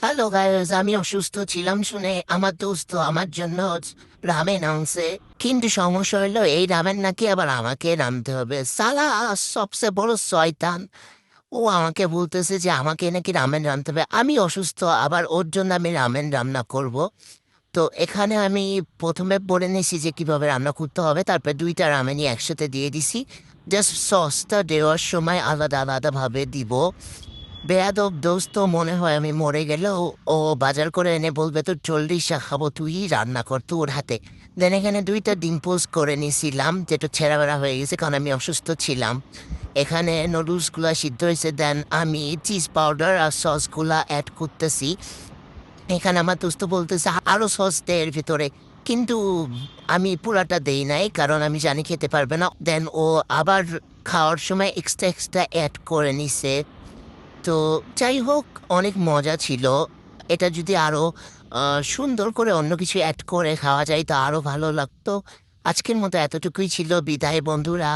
Hello guys, আমি অসুস্থ ছিলাম শুনে আমার দোস্ত আমার জন্য রামেন আনছে। কিন্তু সমস্যা হলো এই রামেন নাকি আবার আমাকে রাঁধতে হবে। সালা সবচেয়ে বড় শয়তান। ও আমাকে বলতেছে যে আমাকে নাকি রামেন রাঁধতে হবে। আমি অসুস্থ, আবার ওর জন্য আমি রামেন রান্না করব। তো এখানে আমি প্রথমে পড়ে নিয়েছি যে কিভাবে রান্না করতে হবে, তারপর দুইটা রামেনই একসাথে দিয়ে দিছি। জাস্ট সসটা দেওয়ার সময় আলাদা আলাদাভাবে দিব। বেয়াদব দোস্ত, মনে হয় আমি মরে গেলেও ও বাজার করে এনে বলবে তোর চল্লিশ খাবো, তুই রান্না কর তোর হাতে। দেন এখানে দুইটা ডিম পোস্ট করে নিয়েছিলাম, যেটা ছেঁড়া বেড়া হয়ে গেছে কারণ আমি অসুস্থ ছিলাম। এখানে নুডলসগুলা সিদ্ধ হয়েছে, দেন আমি চিজ পাউডার আর সসগুলা অ্যাড করতেছি। এখানে আমার দোস্ত বলতেছে আরো সস দে এর ভিতরে, কিন্তু আমি পুরাটা দেই নাই কারণ আমি জানি খেতে পারবে না। দেন ও আবার খাওয়ার সময় এক্সট্রা এক্সট্রা অ্যাড করে নিছে। তো যাই হোক, অনেক মজা ছিল। এটা যদি আরো সুন্দর করে অন্য কিছু অ্যাড করে খাওয়া যায় তা আরো ভালো লাগতো। আজকের মতো এতটুকুই ছিল, বিদায় বন্ধুরা।